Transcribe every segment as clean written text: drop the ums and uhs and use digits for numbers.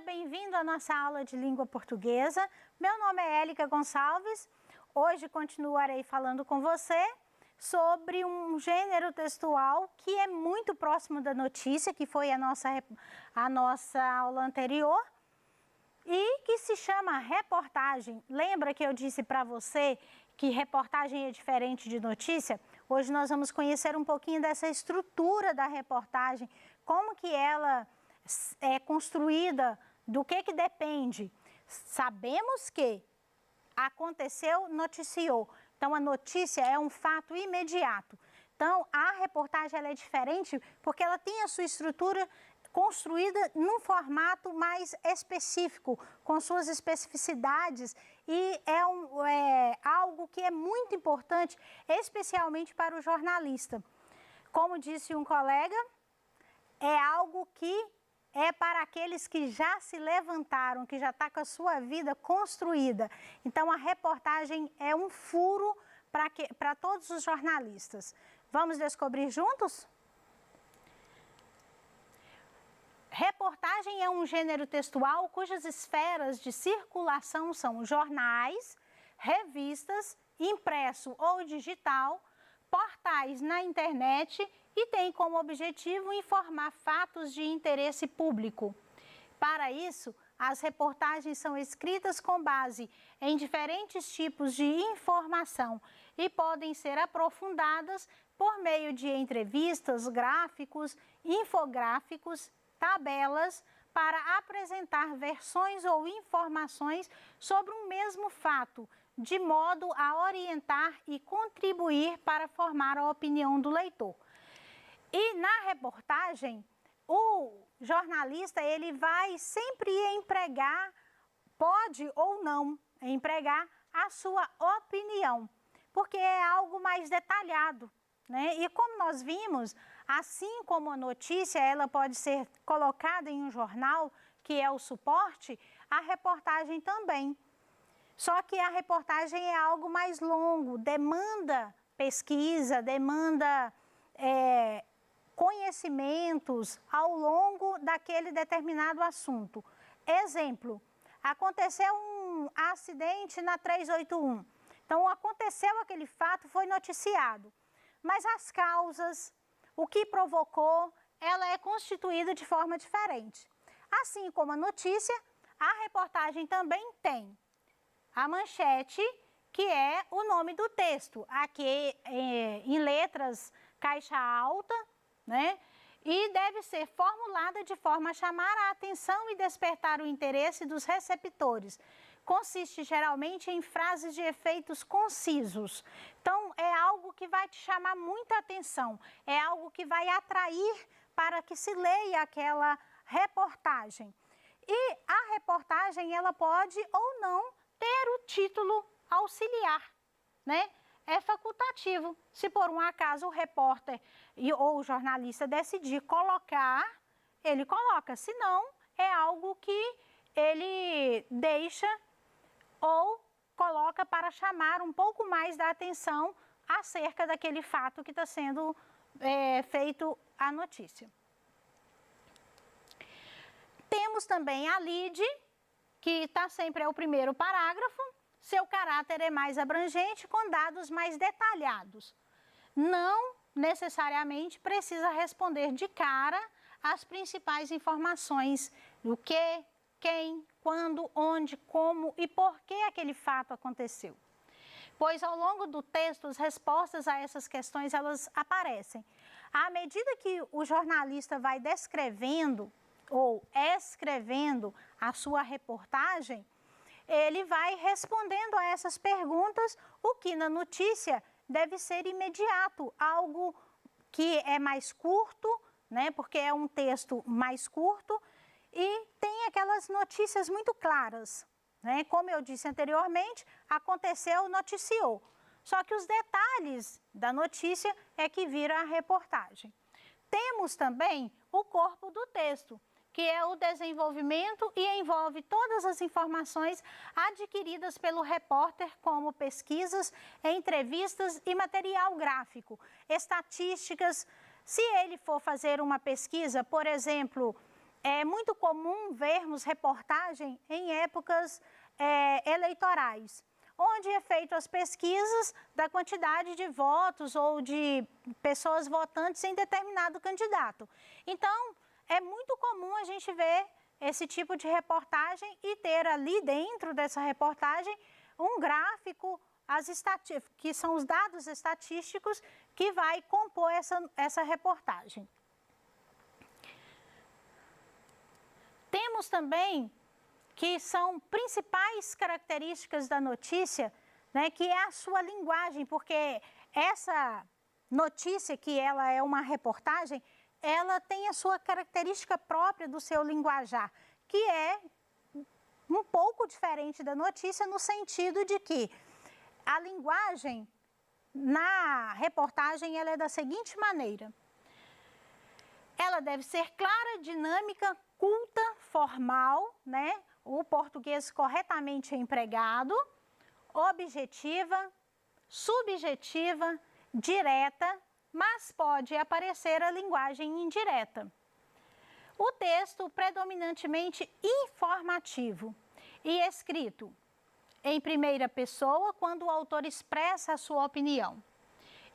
bem-vindo à nossa aula de língua portuguesa. Meu nome é Élica Gonçalves. Hoje continuarei falando com você sobre um gênero textual que é muito próximo da notícia, que foi a nossa aula anterior, e que se chama reportagem. Lembra que eu disse para você que reportagem é diferente de notícia? Hoje nós vamos conhecer um pouquinho dessa estrutura da reportagem, como que ela é construída, do que depende. Sabemos que aconteceu, noticiou. Então, a notícia é um fato imediato. Então, a reportagem ela é diferente porque ela tem a sua estrutura construída num formato mais específico, com suas especificidades, e é algo que é muito importante, especialmente para o jornalista. Como disse um colega, é algo que é para aqueles que já se levantaram, que já está com a sua vida construída. Então, a reportagem é um furo para todos os jornalistas. Vamos descobrir juntos? Reportagem é um gênero textual cujas esferas de circulação são jornais, revistas, impresso ou digital, portais na internet e tem como objetivo informar fatos de interesse público. Para isso, as reportagens são escritas com base em diferentes tipos de informação e podem ser aprofundadas por meio de entrevistas, gráficos, infográficos, tabelas, para apresentar versões ou informações sobre um mesmo fato, de modo a orientar e contribuir para formar a opinião do leitor. E na reportagem, o jornalista ele vai sempre empregar, pode ou não empregar a sua opinião, porque é algo mais detalhado, né? E como nós vimos, assim como a notícia ela pode ser colocada em um jornal, que é o suporte, a reportagem também. Só que a reportagem é algo mais longo, demanda pesquisa, demanda conhecimentos ao longo daquele determinado assunto. Exemplo, aconteceu um acidente na 381. Então, aconteceu aquele fato, foi noticiado. Mas as causas, o que provocou, ela é constituída de forma diferente. Assim como a notícia, a reportagem também tem a manchete, que é o nome do texto, aqui em letras caixa alta, né? E deve ser formulada de forma a chamar a atenção e despertar o interesse dos receptores. Consiste geralmente em frases de efeitos concisos. Então, é algo que vai te chamar muita atenção, é algo que vai atrair para que se leia aquela reportagem. E a reportagem, ela pode ou não ter o título auxiliar, né? É facultativo. Se por um acaso o repórter ou o jornalista decidir colocar, ele coloca. Se não, é algo que ele deixa ou coloca para chamar um pouco mais da atenção acerca daquele fato que está sendo feito a notícia. Temos também a lead, que está sempre o primeiro parágrafo. Seu caráter é mais abrangente, com dados mais detalhados. Não necessariamente precisa responder de cara as principais informações do que, quem, quando, onde, como e por que aquele fato aconteceu. Pois ao longo do texto, as respostas a essas questões elas aparecem. À medida que o jornalista vai descrevendo ou escrevendo a sua reportagem, ele vai respondendo a essas perguntas, o que na notícia deve ser imediato, algo que é mais curto, né, porque é um texto mais curto e tem aquelas notícias muito claras, né? Como eu disse anteriormente, aconteceu, noticiou. Só que os detalhes da notícia é que viram a reportagem. Temos também o corpo do texto, que é o desenvolvimento e envolve todas as informações adquiridas pelo repórter, como pesquisas, entrevistas e material gráfico, estatísticas. Se ele for fazer uma pesquisa, por exemplo, é muito comum vermos reportagem em épocas eleitorais, onde é feito as pesquisas da quantidade de votos ou de pessoas votantes em determinado candidato. Então, é muito comum a gente ver esse tipo de reportagem e ter ali dentro dessa reportagem um gráfico, que são os dados estatísticos que vai compor essa reportagem. Temos também que são principais características da notícia, né, que é a sua linguagem, porque essa notícia, que ela é uma reportagem, ela tem a sua característica própria do seu linguajar, que é um pouco diferente da notícia no sentido de que a linguagem na reportagem ela é da seguinte maneira: ela deve ser clara, dinâmica, culta, formal, né? O português corretamente empregado, objetiva, subjetiva, direta, mas pode aparecer a linguagem indireta. O texto predominantemente informativo e escrito em primeira pessoa quando o autor expressa a sua opinião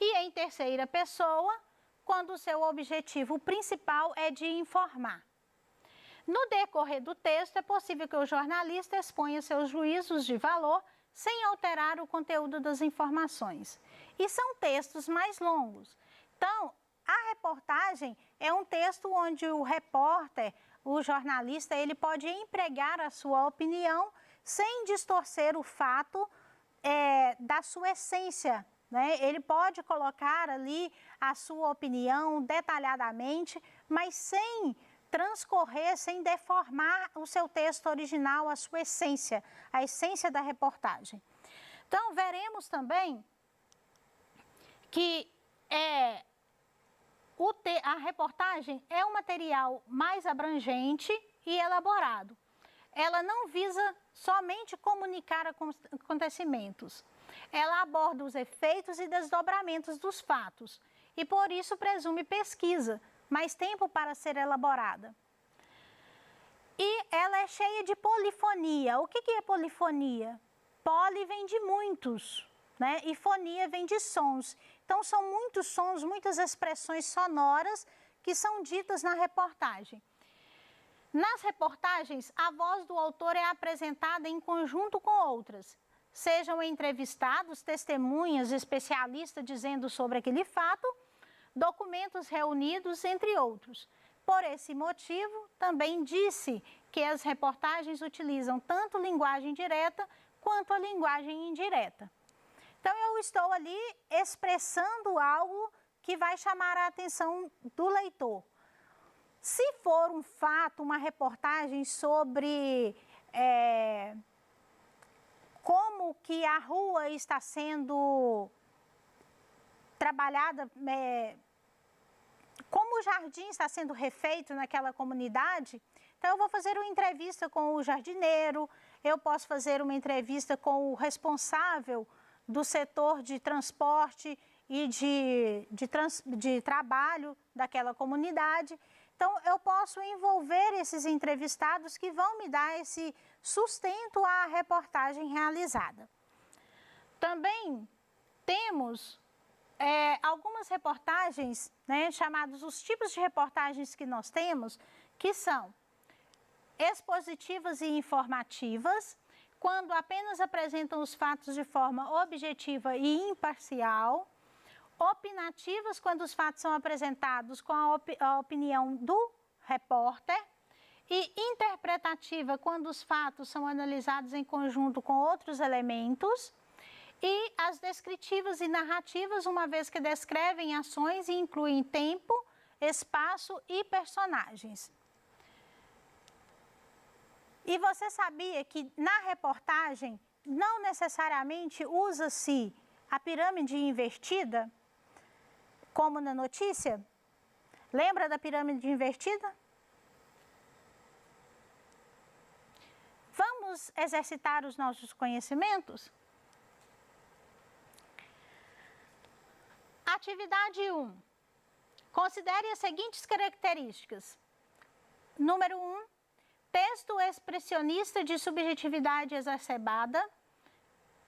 e em terceira pessoa quando o seu objetivo principal é de informar. No decorrer do texto, é possível que o jornalista exponha seus juízos de valor sem alterar o conteúdo das informações. E são textos mais longos. Então, a reportagem é um texto onde o repórter, o jornalista, ele pode empregar a sua opinião sem distorcer o fato da sua essência, né? Ele pode colocar ali a sua opinião detalhadamente, mas sem transcorrer, sem deformar o seu texto original, a sua essência, a essência da reportagem. Então, veremos também que a reportagem é um material mais abrangente e elaborado. Ela não visa somente comunicar acontecimentos. Ela aborda os efeitos e desdobramentos dos fatos e, por isso, presume pesquisa, mais tempo para ser elaborada. E ela é cheia de polifonia. O que é polifonia? Poli vem de muitos, né? E fonia vem de sons. Então, são muitos sons, muitas expressões sonoras que são ditas na reportagem. Nas reportagens, a voz do autor é apresentada em conjunto com outras, sejam entrevistados, testemunhas, especialistas dizendo sobre aquele fato, documentos reunidos, entre outros. Por esse motivo, também disse que as reportagens utilizam tanto linguagem direta quanto a linguagem indireta. Então, eu estou ali expressando algo que vai chamar a atenção do leitor. Se for um fato, uma reportagem sobre como que a rua está sendo trabalhada, como o jardim está sendo refeito naquela comunidade, então eu vou fazer uma entrevista com o jardineiro, eu posso fazer uma entrevista com o responsável do setor de transporte e de trabalho daquela comunidade. Então, eu posso envolver esses entrevistados que vão me dar esse sustento à reportagem realizada. Também temos algumas reportagens, né, chamados os tipos de reportagens que nós temos, que são expositivas e informativas, quando apenas apresentam os fatos de forma objetiva e imparcial, opinativas, quando os fatos são apresentados com a opinião do repórter, e interpretativa, quando os fatos são analisados em conjunto com outros elementos, e as descritivas e narrativas, uma vez que descrevem ações e incluem tempo, espaço e personagens. E você sabia que na reportagem não necessariamente usa-se a pirâmide invertida, como na notícia? Lembra da pirâmide invertida? Vamos exercitar os nossos conhecimentos? Atividade 1. Considere as seguintes características. Número 1, texto expressionista de subjetividade exacerbada.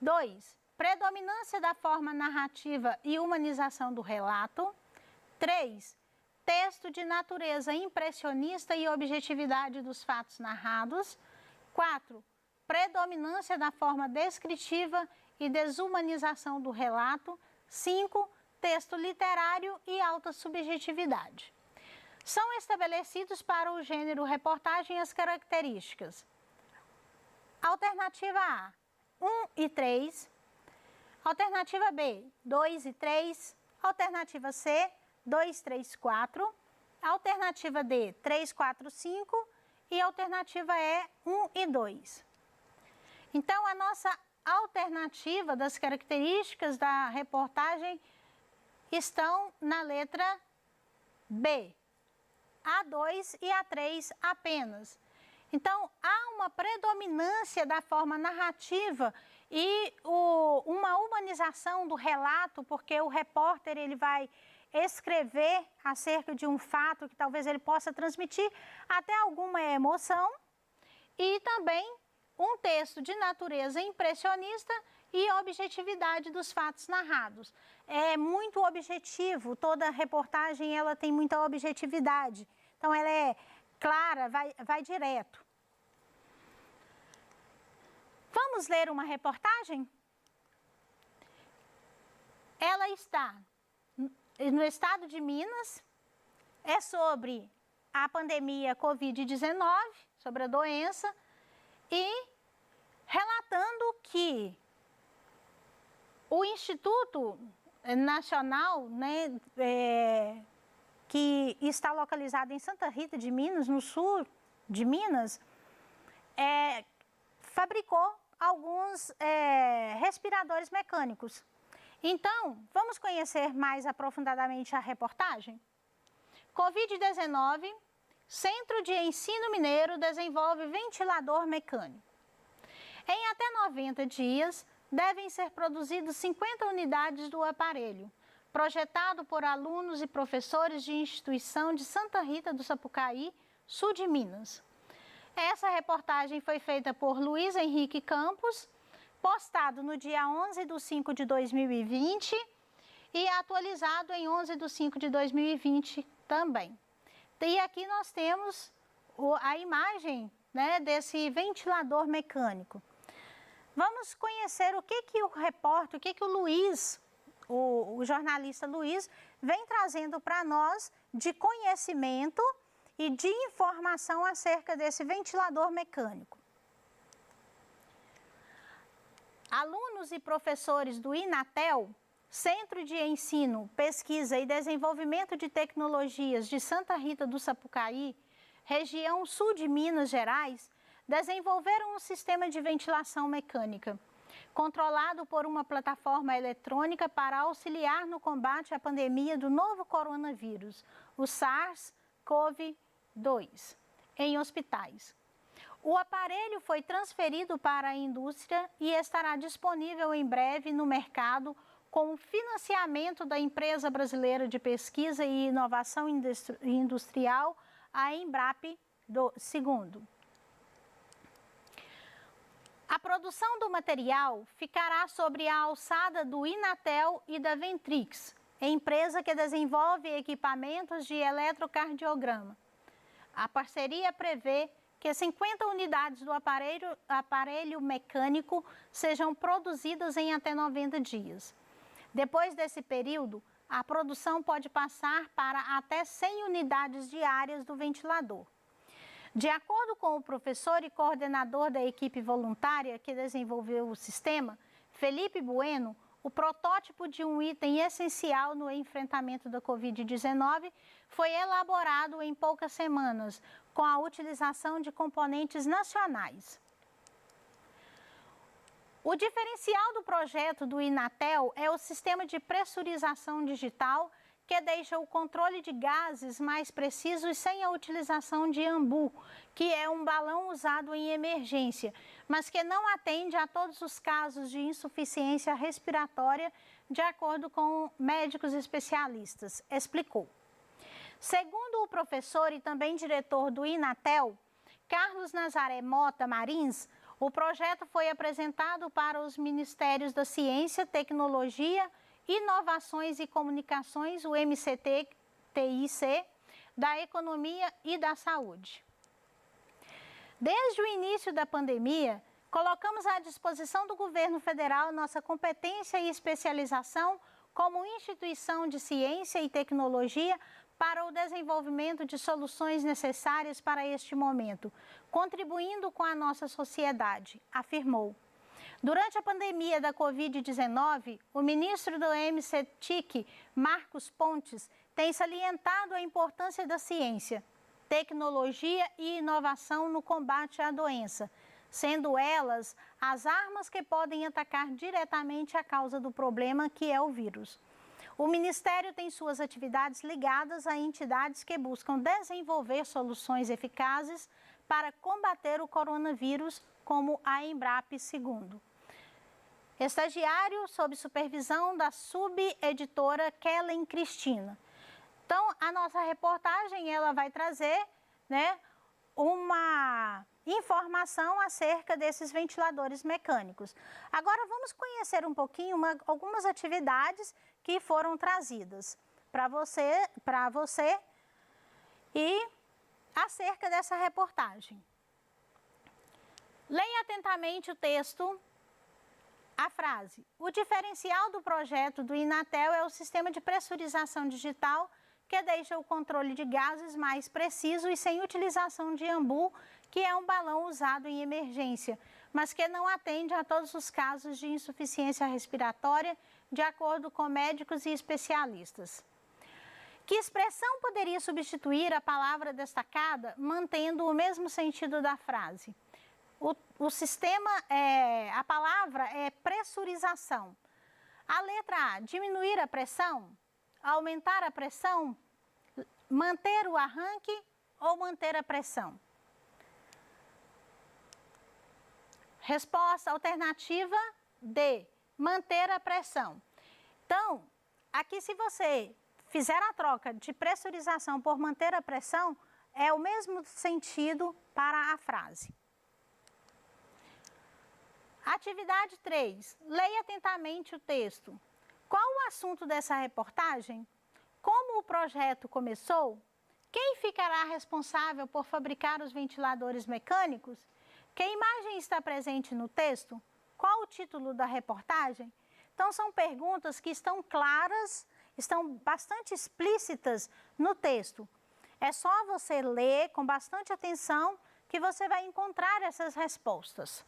2, predominância da forma narrativa e humanização do relato. 3, texto de natureza impressionista e objetividade dos fatos narrados. 4, predominância da forma descritiva e desumanização do relato. 5, texto literário e alta subjetividade. São estabelecidos para o gênero reportagem as características. Alternativa A, 1 e 3. Alternativa B, 2 e 3. Alternativa C, 2, 3, 4. Alternativa D, 3, 4, 5. E alternativa E, 1 e 2. Então, a nossa alternativa das características da reportagem estão na letra B, A2 e A3 apenas. Então, há uma predominância da forma narrativa e uma humanização do relato, porque o repórter ele vai escrever acerca de um fato que talvez ele possa transmitir até alguma emoção, e também um texto de natureza impressionista e objetividade dos fatos narrados. É muito objetivo, toda reportagem ela tem muita objetividade. Então, ela é clara, vai direto. Vamos ler uma reportagem? Ela está no estado de Minas, é sobre a pandemia Covid-19, sobre a doença, e relatando que o Instituto Nacional, né, que está localizado em Santa Rita de Minas, no sul de Minas, fabricou alguns respiradores mecânicos. Então, vamos conhecer mais aprofundadamente a reportagem? Covid-19, Centro de Ensino Mineiro desenvolve ventilador mecânico. Em até 90 dias, devem ser produzidos 50 unidades do aparelho, projetado por alunos e professores de instituição de Santa Rita do Sapucaí, sul de Minas. Essa reportagem foi feita por Luiz Henrique Campos, postado no dia 11/5 de 2020 e atualizado em 11/5 de 2020 também. E aqui nós temos a imagem, né, desse ventilador mecânico. Vamos conhecer o que o repórter, o que o Luiz, o jornalista Luiz, vem trazendo para nós de conhecimento e de informação acerca desse ventilador mecânico. Alunos e professores do INATEL, Centro de Ensino, Pesquisa e Desenvolvimento de Tecnologias de Santa Rita do Sapucaí, região sul de Minas Gerais, desenvolveram um sistema de ventilação mecânica, controlado por uma plataforma eletrônica para auxiliar no combate à pandemia do novo coronavírus, o SARS-CoV-2, em hospitais. O aparelho foi transferido para a indústria e estará disponível em breve no mercado com o financiamento da Empresa Brasileira de Pesquisa e Inovação Industrial, a Embrap II. A produção do material ficará sobre a alçada do INATEL e da Ventrix, empresa que desenvolve equipamentos de eletrocardiograma. A parceria prevê que 50 unidades do aparelho mecânico sejam produzidas em até 90 dias. Depois desse período, a produção pode passar para até 100 unidades diárias do ventilador. De acordo com o professor e coordenador da equipe voluntária que desenvolveu o sistema, Felipe Bueno, o protótipo de um item essencial no enfrentamento da Covid-19 foi elaborado em poucas semanas, com a utilização de componentes nacionais. O diferencial do projeto do INATEL é o sistema de pressurização digital, que deixa o controle de gases mais preciso e sem a utilização de ambu, que é um balão usado em emergência, mas que não atende a todos os casos de insuficiência respiratória, de acordo com médicos especialistas, explicou. Segundo o professor e também diretor do Inatel, Carlos Nazaré Mota Marins, o projeto foi apresentado para os Ministérios da Ciência, Tecnologia, Inovações e Comunicações, o MCT-TIC, da Economia e da Saúde. Desde o início da pandemia, colocamos à disposição do governo federal nossa competência e especialização como instituição de ciência e tecnologia para o desenvolvimento de soluções necessárias para este momento, contribuindo com a nossa sociedade, afirmou. Durante a pandemia da Covid-19, o ministro do MCTIC, Marcos Pontes, tem salientado a importância da ciência, tecnologia e inovação no combate à doença, sendo elas as armas que podem atacar diretamente a causa do problema, que é o vírus. O Ministério tem suas atividades ligadas a entidades que buscam desenvolver soluções eficazes para combater o coronavírus, como a Embrapa II. Estagiário sob supervisão da subeditora Kellen Cristina. Então, a nossa reportagem ela vai trazer, uma informação acerca desses ventiladores mecânicos. Agora, vamos conhecer um pouquinho algumas atividades que foram trazidas para você e acerca dessa reportagem. Leia atentamente o texto, a frase. O diferencial do projeto do Inatel é o sistema de pressurização digital que deixa o controle de gases mais preciso e sem utilização de ambu, que é um balão usado em emergência, mas que não atende a todos os casos de insuficiência respiratória, de acordo com médicos e especialistas. Que expressão poderia substituir a palavra destacada, mantendo o mesmo sentido da frase? A palavra é pressurização. A letra A, diminuir a pressão, aumentar a pressão, manter o arranque ou manter a pressão? Resposta alternativa D, manter a pressão. Então, aqui se você fizer a troca de pressurização por manter a pressão, é o mesmo sentido para a frase. Atividade 3. Leia atentamente o texto. Qual o assunto dessa reportagem? Como o projeto começou? Quem ficará responsável por fabricar os ventiladores mecânicos? Que imagem está presente no texto? Qual o título da reportagem? Então, são perguntas que estão claras, estão bastante explícitas no texto. É só você ler com bastante atenção que você vai encontrar essas respostas.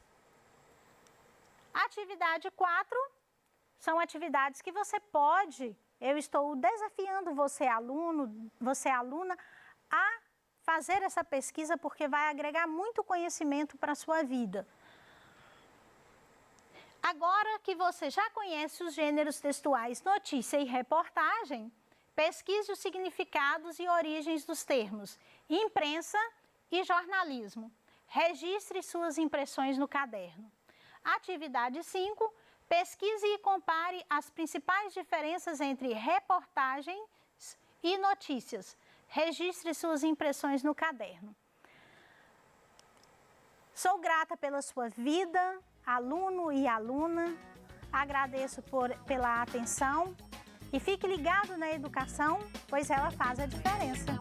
Atividade 4 são atividades que você pode, eu estou desafiando você, aluno, você, aluna, a fazer essa pesquisa porque vai agregar muito conhecimento para a sua vida. Agora que você já conhece os gêneros textuais notícia e reportagem, pesquise os significados e origens dos termos imprensa e jornalismo. Registre suas impressões no caderno. Atividade 5, pesquise e compare as principais diferenças entre reportagens e notícias. Registre suas impressões no caderno. Sou grata pela sua vida, aluno e aluna. Agradeço pela atenção e fique ligado na educação, pois ela faz a diferença.